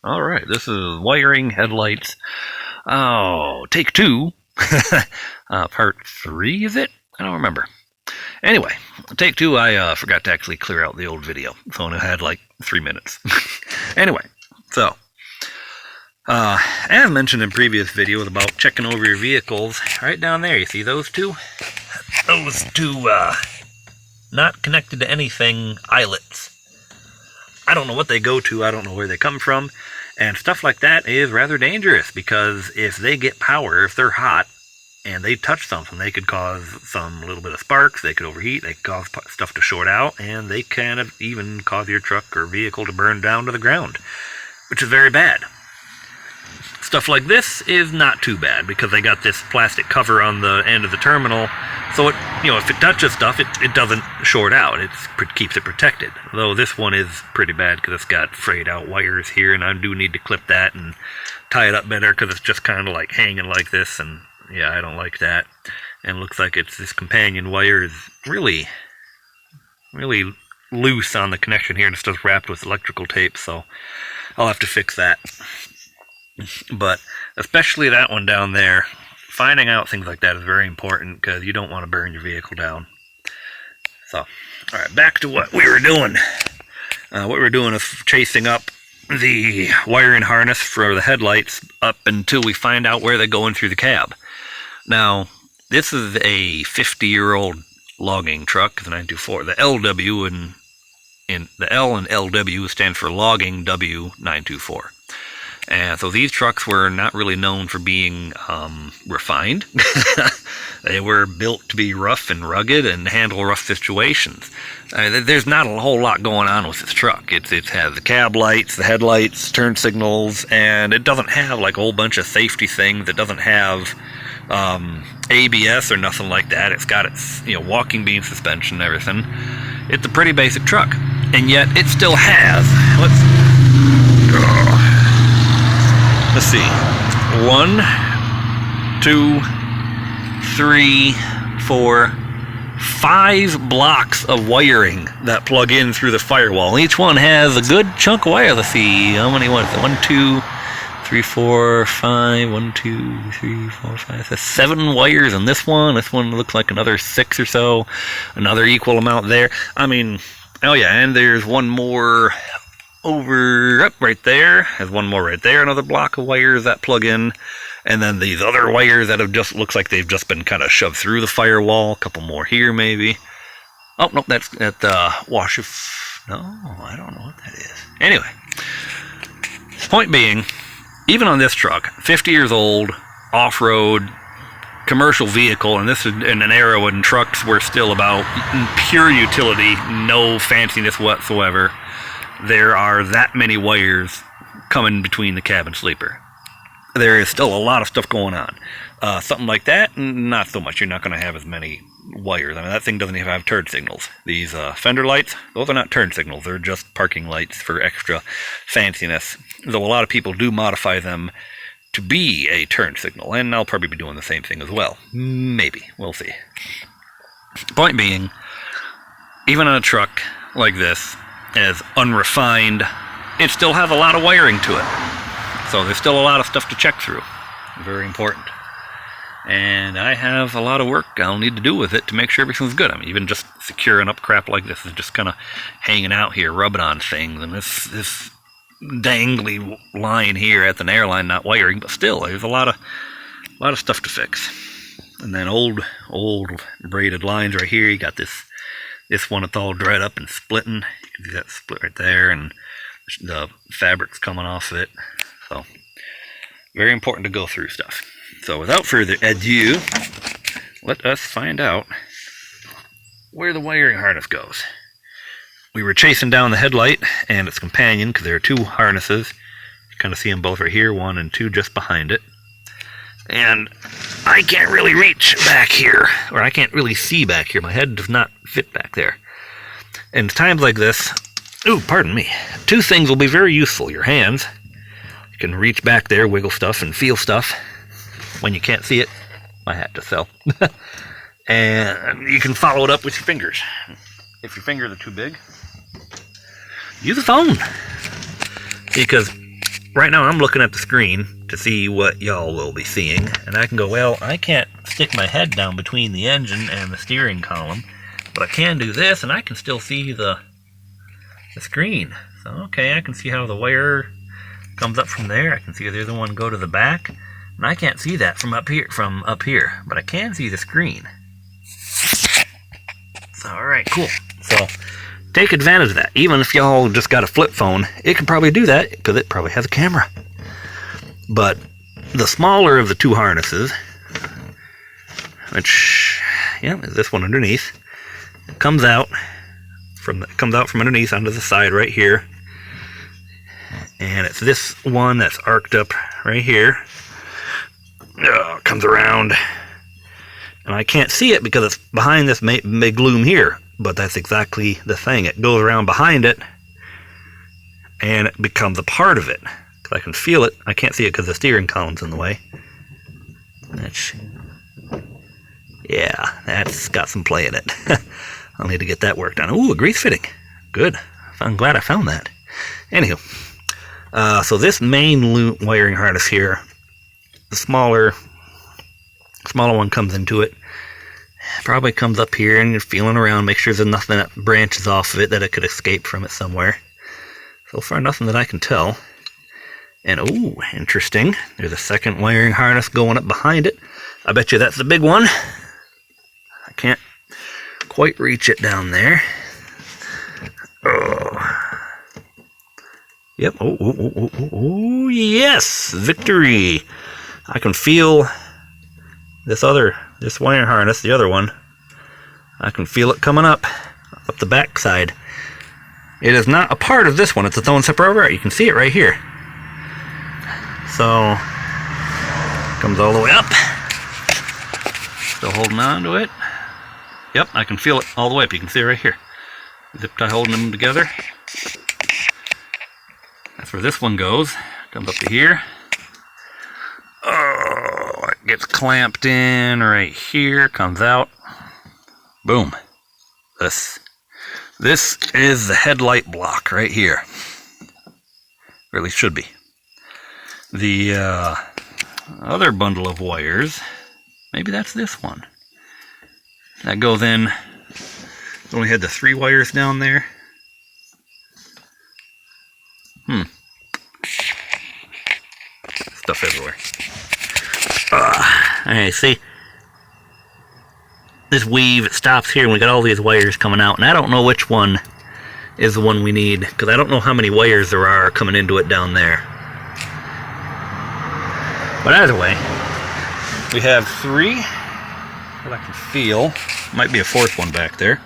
Alright, this is wiring headlights. Oh, take two. Part 3, is it? I don't remember. Anyway, take 2, I forgot to actually clear out the old video. So it had like 3 minutes. Anyway, so, as mentioned in previous videos about checking over your vehicles, right down there, you see those two? Those two, not connected to anything eyelets. I don't know what they go to, I don't know where they come from, and stuff like that is rather dangerous because if they get power, if they're hot, and they touch something, they could cause some little bit of sparks, they could overheat, they could cause stuff to short out, and they can even cause your truck or vehicle to burn down to the ground, which is very bad. Stuff like this is not too bad because they got this plastic cover on the end of the terminal, so it, if it touches stuff, it doesn't short out. It keeps it protected. Though this one is pretty bad because it's got frayed out wires here, and I do need to clip that and tie it up better because it's just kind of like hanging like this, and yeah, I don't like that. And it looks like this companion wire is really loose on the connection here, and it's just wrapped with electrical tape, so I'll have to fix that. But especially that one down there, finding out things like that is very important because you don't want to burn your vehicle down. So, alright, back to what we were doing. What we were doing is chasing up the wiring harness for the headlights up until we find out where they're going through the cab. Now, this is a 50-year-old logging truck, the 924. The LW in the L and LW stands for logging W924. And so these trucks were not really known for being refined. They were built to be rough and rugged and handle rough situations. There's not a whole lot going on with this truck. It has the cab lights, the headlights, turn signals, and it doesn't have like a whole bunch of safety things. It doesn't have ABS or nothing like that. It's got its walking beam suspension and everything. It's a pretty basic truck, and yet it still has. Let's see. 1, 2, 3, 4, 5 blocks of wiring that plug in through the firewall. Each one has a good chunk of wire. Let's see. How many was it? 1, 2, 3, 4, 5. 1, 2, 3, 4, 5. That's 7 wires in this one. This one looks like another 6 or so. Another equal amount there. I mean, oh yeah, and there's one more up right there. Has one more right there. Another block of wires that plug in. And then these other wires that have just looks like they've just been kind of shoved through the firewall. A couple more here maybe. Oh, no, that's at the washer. No, I don't know what that is. Anyway, point being, even on this truck, 50 years old, off-road, commercial vehicle, and this is in an era when trucks were still about pure utility, no fanciness whatsoever. There are that many wires coming between the cab and sleeper. There is still a lot of stuff going on. Something like that, not so much. You're not going to have as many wires. I mean, that thing doesn't even have turn signals. These fender lights, those are not turn signals. They're just parking lights for extra fanciness. Though a lot of people do modify them to be a turn signal, and I'll probably be doing the same thing as well. Maybe. We'll see. Point being, even on a truck like this, as unrefined, it still has a lot of wiring to it. So there's still a lot of stuff to check through. Very important. And I have a lot of work I'll need to do with it to make sure everything's good. I mean, even just securing up crap like this is just kind of hanging out here, rubbing on things. And this dangly line here at the airline, not wiring, but still, there's a lot of stuff to fix. And then old braided lines right here. You got this one that's all dried up and splitting. You can see that split right there, and the fabric's coming off of it. So, very important to go through stuff. So, without further ado, let us find out where the wiring harness goes. We were chasing down the headlight and its companion, because there are 2 harnesses. You kind of see them both right here, 1 and 2 just behind it. And I can't really reach back here, or I can't really see back here. My head does not fit back there. And times like this, pardon me, 2 things will be very useful. Your hands, you can reach back there, wiggle stuff, and feel stuff when you can't see it. My hat just fell. And you can follow it up with your fingers. If your fingers are too big, use a phone. Because right now I'm looking at the screen to see what y'all will be seeing, and I can go, well, I can't stick my head down between the engine and the steering column, but I can do this, and I can still see the screen. So, okay, I can see how the wire comes up from there. I can see the other one go to the back, and I can't see that from up here, but I can see the screen. So, alright, cool. So, take advantage of that. Even if y'all just got a flip phone, it can probably do that, because it probably has a camera. But the smaller of the two harnesses, which, yeah, is this one underneath, comes out from underneath onto the side right here, and it's this one that's arced up right here. Comes around, and I can't see it because it's behind this big loom here, but that's exactly the thing. It goes around behind it, and it becomes a part of it. Because I can feel it. I can't see it because the steering column's in the way. That's got some play in it. I'll need to get that worked on. Ooh, a grease fitting. Good. I'm glad I found that. Anywho, so this main loop wiring harness here, the smaller one comes into it. Probably comes up here, and you're feeling around, make sure there's nothing that branches off of it that it could escape from it somewhere. So far, nothing that I can tell. And ooh, interesting. There's a second wiring harness going up behind it. I bet you that's the big one. I can't quite reach it down there. Oh. Yep. Oh, yes. Victory. I can feel this wiring harness, the other one. I can feel it coming up the back side. It is not a part of this one. It's its own separate part. You can see it right here. So, comes all the way up. Still holding on to it. Yep, I can feel it all the way up. You can see it right here. Zip tie holding them together. That's where this one goes. Comes up to here. Oh, it gets clamped in right here. Comes out. Boom. This is the headlight block right here. Or at least should be. The other bundle of wires, maybe that's this one. That goes in. It only had the 3 wires down there. Stuff everywhere. Alright, see? This weave, it stops here, and we got all these wires coming out, and I don't know which one is the one we need, because I don't know how many wires there are coming into it down there. But either way, we have 3 that I can feel. Might be a 4th one back there.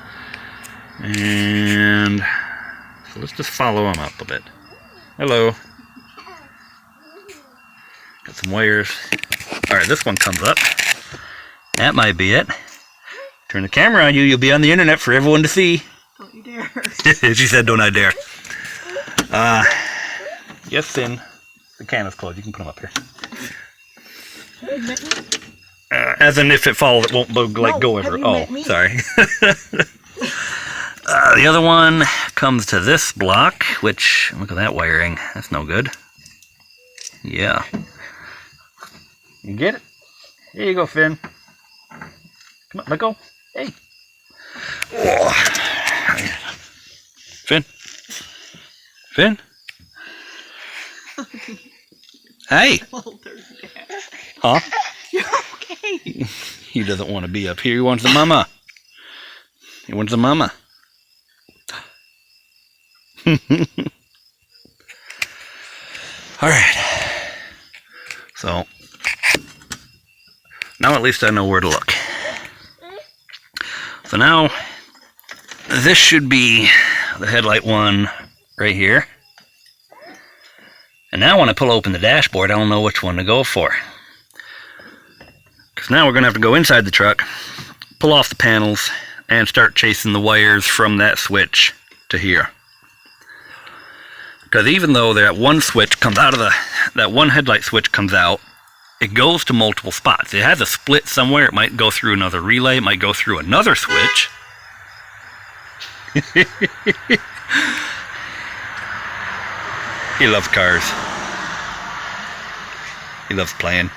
And so let's just follow them up a bit. Hello. Got some wires. Alright, this one comes up. That might be it. Turn the camera on you, you'll be on the internet for everyone to see. Don't you dare. She said, don't I dare. Yes, Finn. The can is closed. You can put them up here. As in, if it falls, it won't go ever. Oh, sorry. The other one comes to this block, which, look at that wiring. That's no good. Yeah. You get it? Here you go, Finn. Come on, let go. Hey. Oh. Finn. Finn. Hey. Huh? You're okay. He doesn't want to be up here. He wants the mama. He wants the mama. Alright. So, now at least I know where to look. So now, this should be the headlight one right here. And now when I pull open the dashboard, I don't know which one to go for. Because now we're going to have to go inside the truck, pull off the panels, and start chasing the wires from that switch to here. Because even though that one switch comes out of that one headlight switch comes out, it goes to multiple spots. It has a split somewhere. It might go through another relay. It might go through another switch. He loves cars. He loves playing.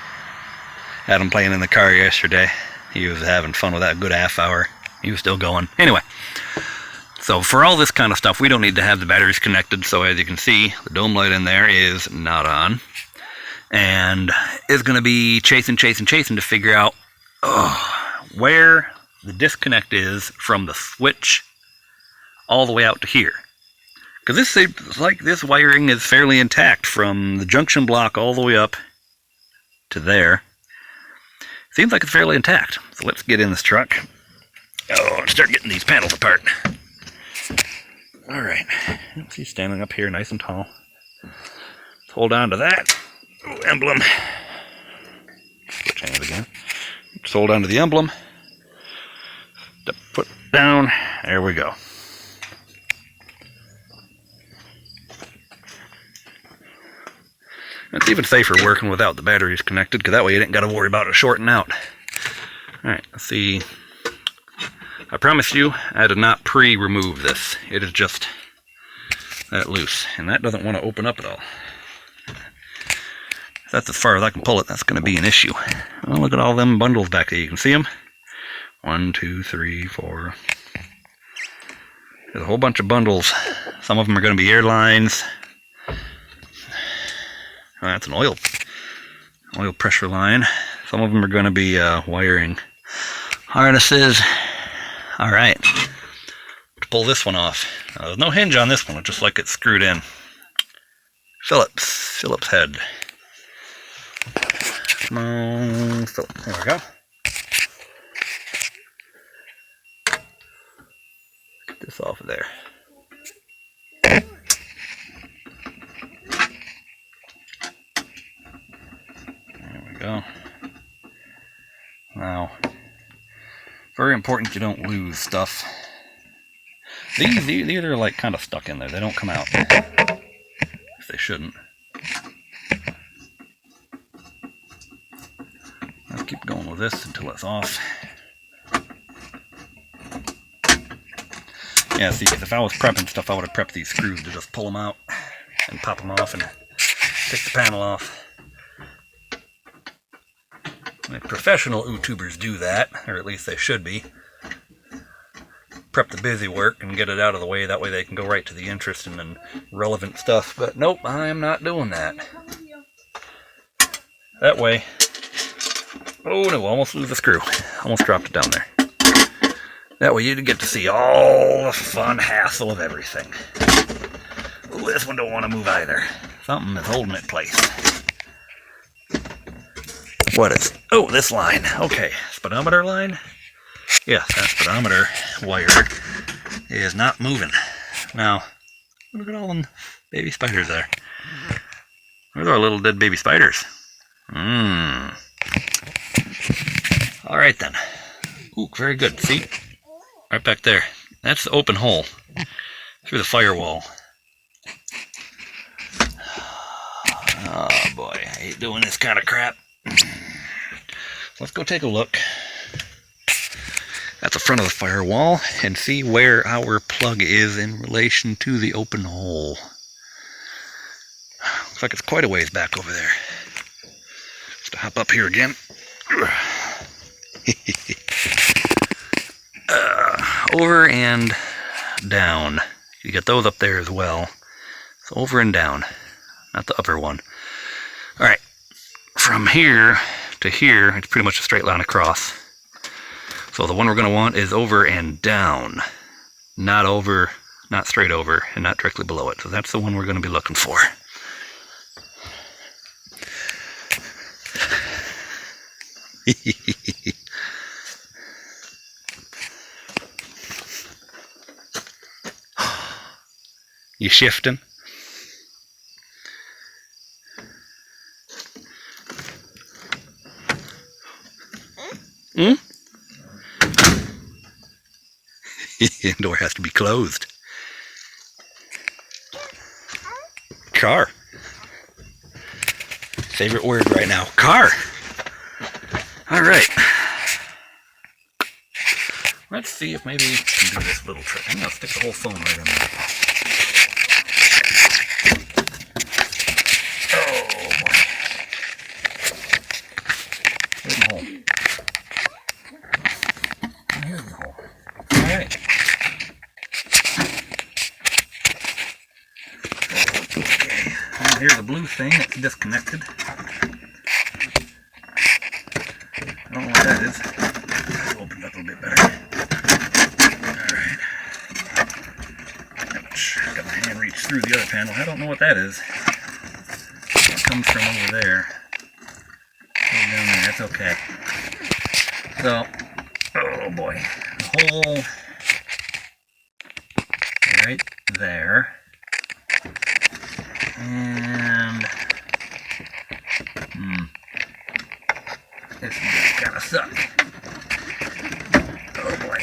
Had him playing in the car yesterday. He was having fun with that a good half hour. He was still going. Anyway, so for all this kind of stuff, we don't need to have the batteries connected. So as you can see, the dome light in there is not on. And it's going to be chasing to figure out where the disconnect is from the switch all the way out to here. Because this seems like this wiring is fairly intact from the junction block all the way up to there. Seems like it's fairly intact. So let's get in this truck. And start getting these panels apart. Alright. He's standing up here nice and tall. Let's hold on to that emblem. Switch hands again. Just hold on to the emblem. Put it down. There we go. It's even safer working without the batteries connected, because that way you didn't got to worry about it shorting out. Alright, let's see. I promise you, I did not pre-remove this. It is just that loose, and that doesn't want to open up at all. If that's as far as I can pull it, that's going to be an issue. Well, look at all them bundles back there. You can see them? 1, 2, 3, 4. There's a whole bunch of bundles. Some of them are going to be airlines. Oh, that's an oil pressure line. Some of them are going to be wiring harnesses. Alright, to pull this one off. Now, there's no hinge on this one, it's just like it's screwed in. Phillips head. Come on, Phillips. There we go. Get this off of there. There we go. Now, very important you don't lose stuff. These are like kind of stuck in there. They don't come out. If they shouldn't. I'll keep going with this until it's off. Yeah, see, if I was prepping stuff, I would have prepped these screws to just pull them out and pop them off and take the panel off. Professional YouTubers do that, or at least they should be. Prep the busy work and get it out of the way, that way they can go right to the interesting and relevant stuff. But nope, I am not doing that. That way... Oh no, almost lose the screw. Almost dropped it down there. That way you get to see all the fun hassle of everything. Ooh, this one don't want to move either. Something is holding it in place. What is... Oh, this line. Okay, speedometer line? Yes, that speedometer wire is not moving. Now, look at all them baby spiders there. Those are little dead baby spiders. Alright then. Ooh, very good. See? Right back there. That's the open hole through the firewall. Oh boy, I hate doing this kind of crap. Let's go take a look at the front of the firewall and see where our plug is in relation to the open hole. Looks like it's quite a ways back over there. Just to hop up here again. Over and down. You get those up there as well. So over and down, not the upper one. Alright, from here to here, it's pretty much a straight line across. So the one we're going to want is over and down, not over, not straight over, and not directly below it. So that's the one we're going to be looking for. You shifting? The door has to be closed. Car. Favorite word right now. Car. Alright. Let's see if maybe we can do this little trick. I'm going to stick the whole phone right in there. Oh here's a blue thing that's disconnected. I don't know what that is. Let's open it up a little bit better. Alright. Got my hand reach through the other panel. I don't know what that is. It comes from over there. Down there. That's okay. So, oh boy. The hole right there. And this one's kind of suck. Oh boy.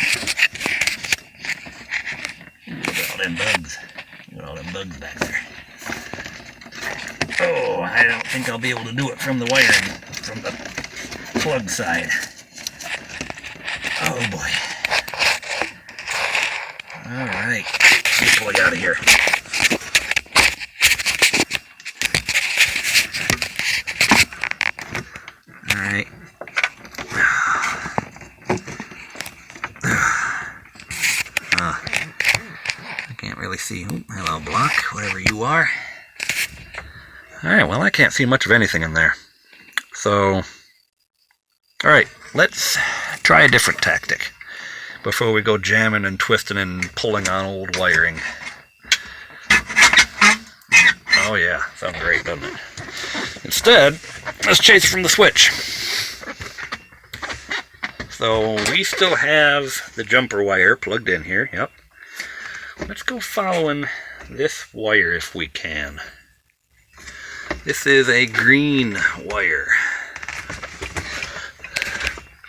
Look at all them bugs. Look at all them bugs back there. Oh, I don't think I'll be able to do it from the wiring, from the plug side. Oh boy. Alright. Get the plug out of here. Alright. I can't really see. Oh, hello, block, whatever you are. Alright, well, I can't see much of anything in there. So, alright, let's try a different tactic before we go jamming and twisting and pulling on old wiring. Oh yeah, sounds great, doesn't it? Instead, let's chase it from the switch. So we still have the jumper wire plugged in here, yep. Let's go following this wire if we can. This is a green wire.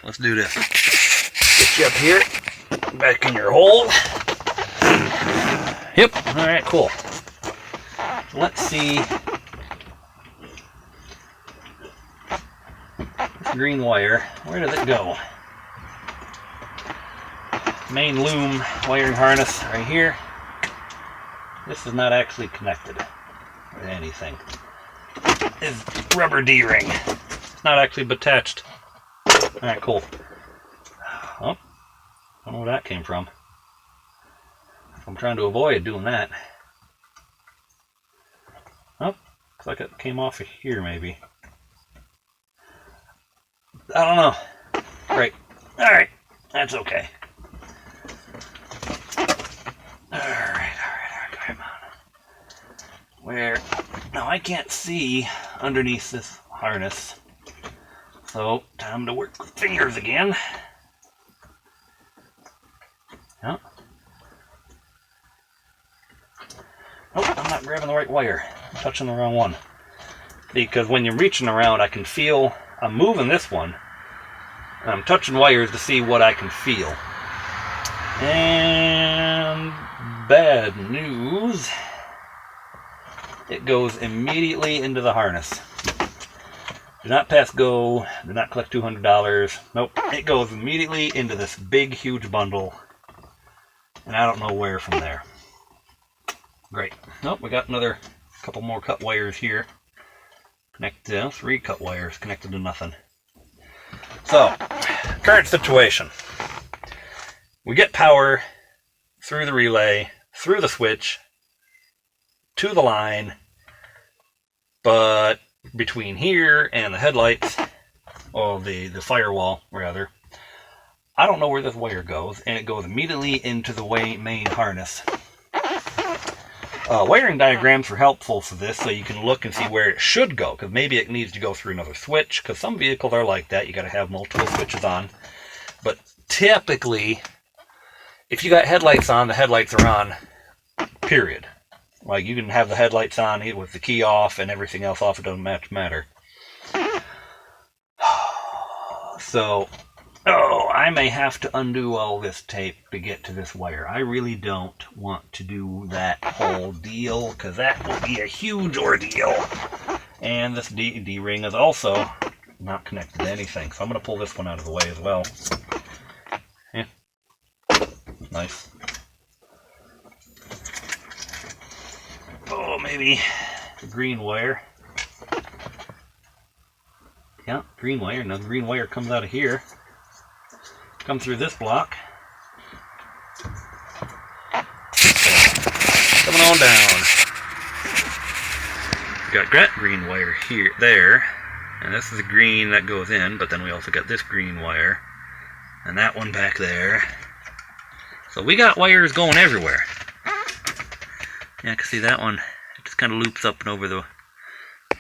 Let's do this. Get you up here, back in your hole. Yep, alright, cool. Let's see. This green wire, where does it go? Main loom wiring harness right here. This is not actually connected or anything. It's rubber D-ring. It's not actually attached. Alright, cool. Oh, I don't know where that came from. I'm trying to avoid doing that. Oh, looks like it came off of here maybe. I don't know. Right. Alright, that's okay. Alright, come on. Where? Now I can't see underneath this harness. So, time to work with fingers again. Yep. Oh, I'm not grabbing the right wire. I'm touching the wrong one. Because when you're reaching around, I can feel, I'm moving this one. And I'm touching wires to see what I can feel. And bad news. It goes immediately into the harness. Do not pass go. Do not collect $200. Nope. It goes immediately into this big, huge bundle. And I don't know where from there. Great. Nope, we got another couple more cut wires here. Connect 3 cut wires connected to nothing. So, current situation. We get power through the relay, through the switch, to the line, but between here and the headlights, or the firewall rather, I don't know where this wire goes, and it goes immediately into the main harness. Wiring diagrams are helpful for this, so you can look and see where it should go, because maybe it needs to go through another switch, because some vehicles are like that. You got to have multiple switches on. But typically, if you got headlights on, the headlights are on, period. Like, you can have the headlights on with the key off and everything else off. It doesn't matter. So, I may have to undo all this tape to get to this wire. I really don't want to do that whole deal, because that will be a huge ordeal. And this D-ring is also not connected to anything, so I'm going to pull this one out of the way as well. Yeah. Nice. Oh, maybe the green wire. Yeah, green wire. Now the green wire comes out of here. Come through this block. Coming on down. got green wire here, there, and this is the green that goes in, but then we also got this green wire, and that one back there. So we got wires going everywhere. Yeah, I can see that one. It just kind of loops up and over the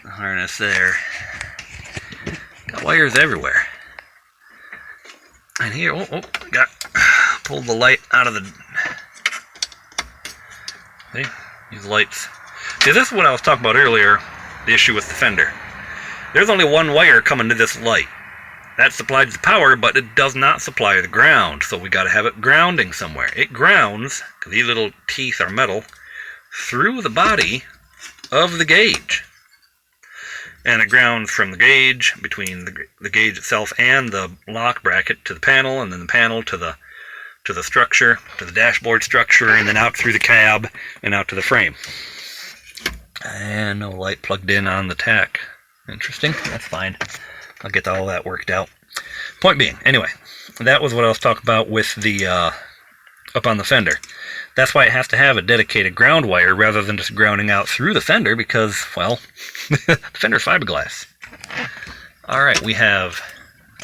harness there. Got wires everywhere. And here, pulled the light out of the... See? These lights. See, this is what I was talking about earlier, the issue with the fender. There's only one wire coming to this light. That supplies the power, but it does not supply the ground, so we got to have it grounding somewhere. It grounds, because these little teeth are metal, through the body of the gauge. And it grounds from the gauge, between the gauge itself and the lock bracket, to the panel, and then the panel to the structure, to the dashboard structure, and then out through the cab, and out to the frame. And no light plugged in on the tack. Interesting. That's fine. I'll get all that worked out. Point being, anyway, that was what I was talking about with the up on the fender. That's why it has to have a dedicated ground wire rather than just grounding out through the fender because, well, the fender's fiberglass. Alright, we have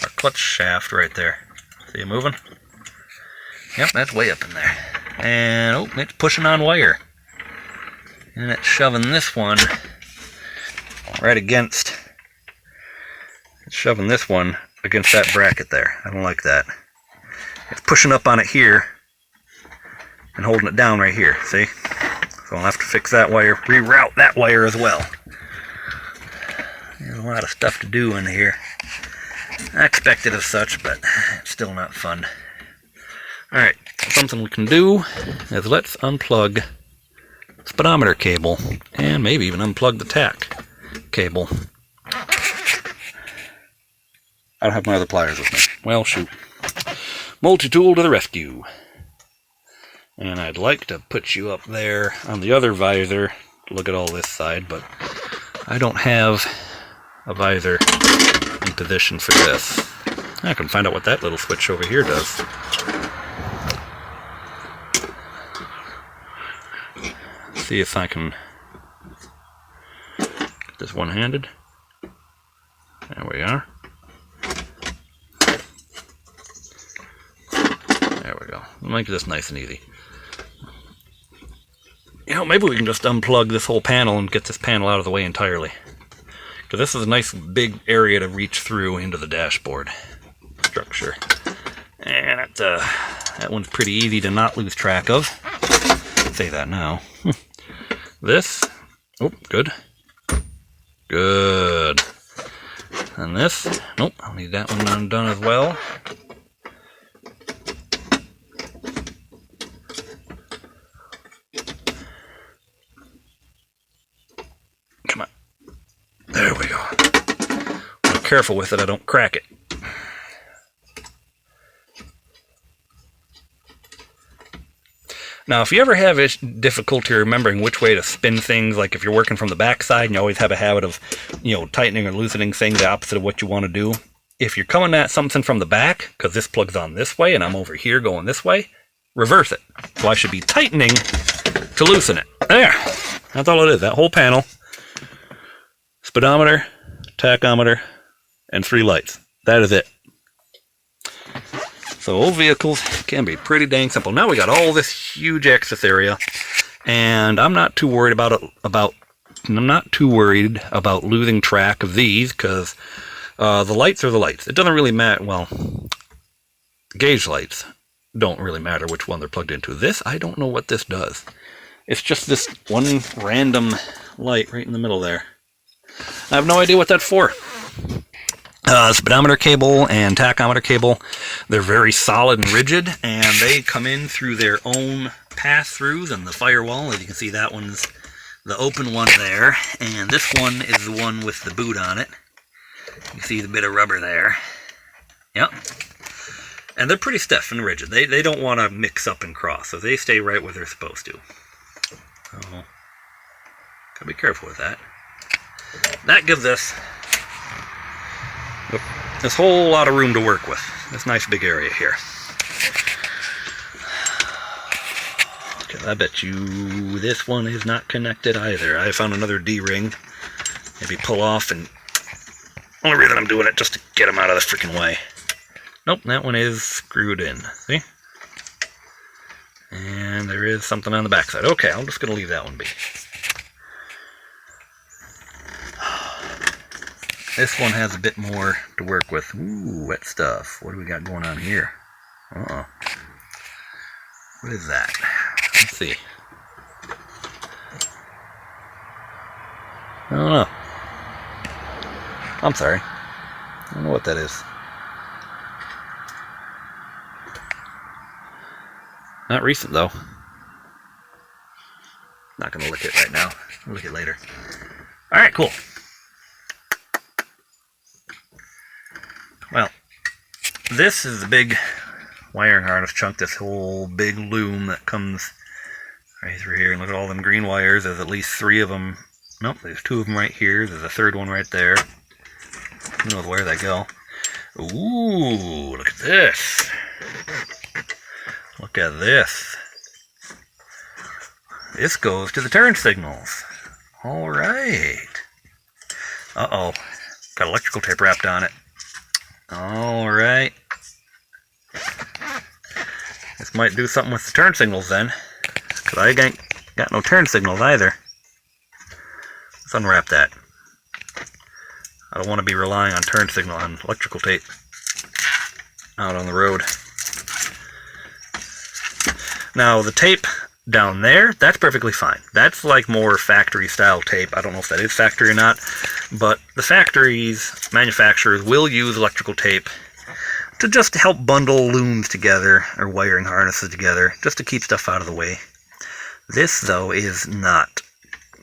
our clutch shaft right there. See it moving? Yep, that's way up in there. And, oh, it's pushing on wire. And it's shoving this one right against... It's shoving this one against that bracket there. I don't like that. It's pushing up on it here and holding it down right here, see? So I'll have to fix that wire, reroute that wire as well. There's a lot of stuff to do in here. I expected as such, but it's still not fun. Alright, something we can do is let's unplug the speedometer cable and maybe even unplug the tack cable. I don't have my other pliers with me. Well, shoot. Multi-tool to the rescue. And I'd like to put you up there on the other visor to look at all this side, but I don't have a visor in position for this. I can find out what that little switch over here does. See if I can get this one-handed. There we are. There we go. We'll make this nice and easy. You know, maybe we can just unplug this whole panel and get this panel out of the way entirely. Because this is a nice big area to reach through into the dashboard structure. And that one's pretty easy to not lose track of. I'll say that now. This. Oh, good. Good. And this. Nope, I'll need that one undone as well. Come on. There we go. I'm careful with it, I don't crack it. Now, if you ever have difficulty remembering which way to spin things, like if you're working from the backside and you always have a habit of, tightening or loosening things the opposite of what you want to do, if you're coming at something from the back, because this plugs on this way and I'm over here going this way, reverse it. So I should be tightening to loosen it. There. That's all it is. That whole panel. Speedometer, tachometer, and 3 lights. That is it. So old vehicles can be pretty dang simple. Now we got all this huge access area, and I'm not too worried about losing track of these because the lights are the lights. It doesn't really matter. Well, gauge lights don't really matter which one they're plugged into. This, I don't know what this does. It's just this one random light right in the middle there. I have no idea what that's for. Speedometer cable and tachometer cable, they're very solid and rigid, and they come in through their own pass-throughs and the firewall. As you can see, that one's the open one there, and this one is the one with the boot on it. You see the bit of rubber there. Yep. And they're pretty stiff and rigid. They don't want to mix up and cross, so they stay right where they're supposed to. So, gotta be careful with that. That gives us this whole lot of room to work with. This nice big area here. Okay, I bet you this one is not connected either. I found another D-ring. maybe pull off, and only reason I'm doing it just to get them out of the freaking way. Nope, that one is screwed in. See? And there is something on the backside. Okay, I'm just going to leave that one be. This one has a bit more to work with. Ooh, wet stuff. What do we got going on here? Uh-oh. What is that? Let's see. I don't know. I'm sorry. I don't know what that is. Not recent, though. Not going to lick it right now. I'll lick it later. Alright, cool. Well, this is the big wiring harness chunk, this whole big loom that comes right through here. And look at all them green wires. There's at least 3 of them. Nope, there's 2 of them right here. There's a 3rd one right there. Who knows where they go. Ooh, look at this. Look at this. This goes to the turn signals. Alright. Uh-oh. Got electrical tape wrapped on it. Alright. This might do something with the turn signals then. Because I ain't got no turn signals either. Let's unwrap that. I don't want to be relying on turn signal on electrical tape out on the road. Now the tape down there, that's perfectly fine. That's like more factory style tape. I don't know if that is factory or not, but the factories, manufacturers will use electrical tape to just help bundle looms together or wiring harnesses together, just to keep stuff out of the way. This though is not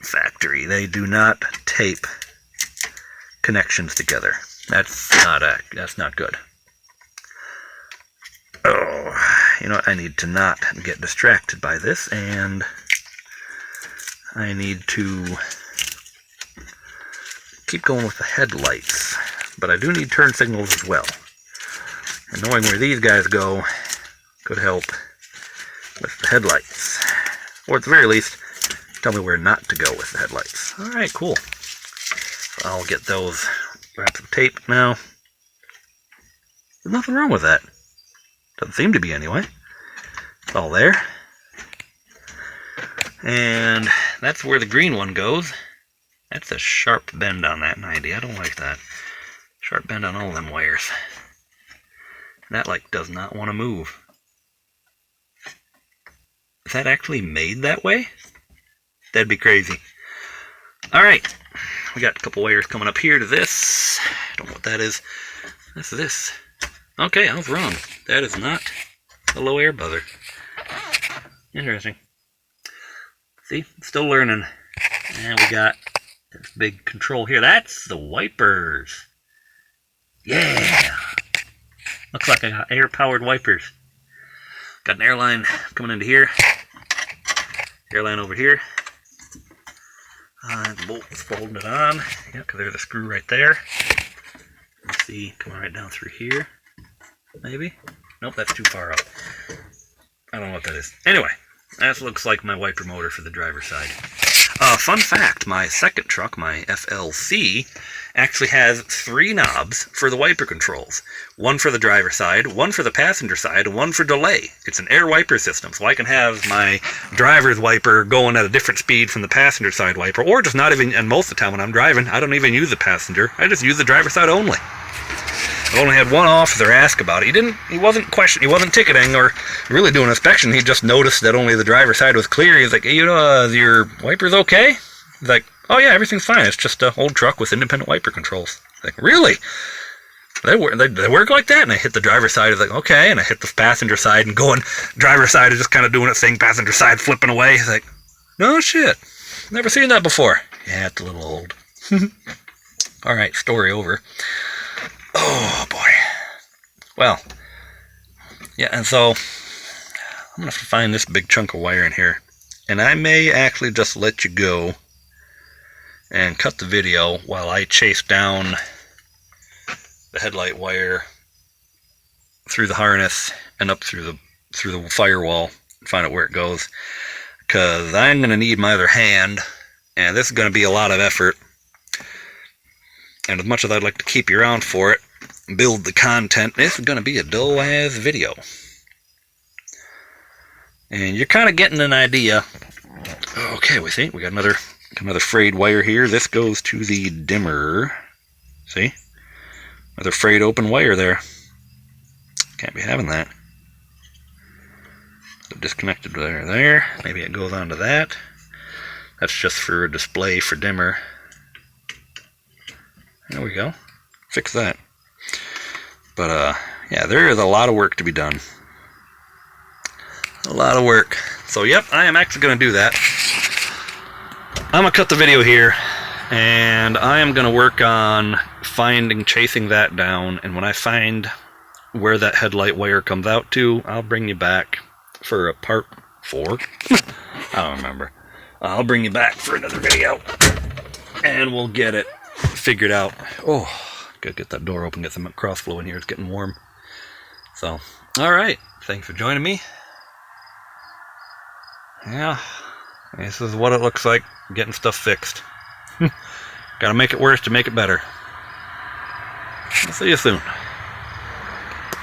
factory. They do not tape connections together. That's not good. Oh, you know what? I need to not get distracted by this, and I need to keep going with the headlights. But I do need turn signals as well. And knowing where these guys go could help with the headlights. Or at the very least, tell me where not to go with the headlights. Alright, cool. So I'll get those wrapped with tape now. There's nothing wrong with that. Doesn't seem to be anyway. It's all there. And that's where the green one goes. That's a sharp bend on that 90. I don't like that. Sharp bend on all them wires. That like does not want to move. Is that actually made that way? That'd be crazy. Alright. We got a couple wires coming up here to this. I don't know what that is. That's this. Okay, I was wrong. That is not a low air buzzer. Interesting. See, still learning. And we got this big control here. That's the wipers. Yeah! Looks like I got air-powered wipers. Got an airline coming into here. Airline over here. The bolt is holding it on. Yeah, because there's a screw right there. Let's see, coming right down through here. Maybe? Nope, that's too far up. I don't know what that is. Anyway, that looks like my wiper motor for the driver's side. Fun fact, my second truck, my FLC, actually has 3 knobs for the wiper controls. One for the driver's side, one for the passenger side, and one for delay. It's an air wiper system, so I can have my driver's wiper going at a different speed from the passenger side wiper, or just not even, and most of the time when I'm driving, I don't even use the passenger. I just use the driver's side only. I've only had one officer ask about it. He wasn't questioning, he wasn't ticketing or really doing an inspection. He just noticed that only the driver's side was clear. He's like, hey, you know, your wiper's okay? He's like, oh yeah, everything's fine. It's just an old truck with independent wiper controls. Like, really? They work like that? And I hit the driver's side. He's like, okay. And I hit the passenger side and going, driver's side is just kind of doing its thing. Passenger side flipping away. He's like, no shit. Never seen that before. Yeah, it's a little old. All right, story over. Oh, boy. Well, yeah, and so I'm going to find this big chunk of wire in here. And I may actually just let you go and cut the video while I chase down the headlight wire through the harness and up through the firewall and find out where it goes. Because I'm going to need my other hand, and this is going to be a lot of effort. And as much as I'd like to keep you around for it, build the content, this is going to be a dull-ass video. And you're kind of getting an idea. Okay, we see, we got another frayed wire here. This goes to the dimmer. See? Another frayed open wire there. Can't be having that. So disconnected there. Maybe it goes onto that. That's just for a display for dimmer. There we go. Fix that. But, yeah, there is a lot of work to be done. A lot of work. So, yep, I am actually going to do that. I'm going to cut the video here, and I am going to work on chasing that down, and when I find where that headlight wire comes out to, I'll bring you back for a part 4. I don't remember. I'll bring you back for another video, and we'll get it figured out. Oh, gotta get that door open, get some cross flow in here. It's getting warm. So, alright. Thanks for joining me. Yeah, this is what it looks like getting stuff fixed. Gotta make it worse to make it better. I'll see you soon.